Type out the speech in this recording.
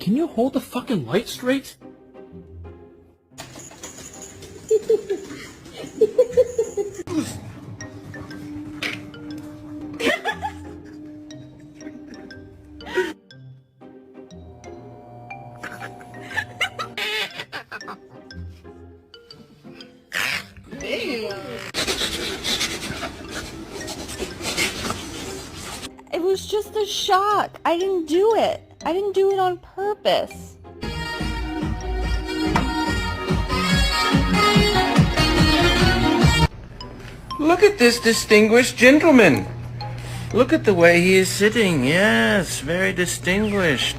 Can you hold the fucking light straight? It was just a shock. I didn't do it. I didn't do it on purpose. Look at this distinguished gentleman. Look at the way he is sitting. Yes, very distinguished.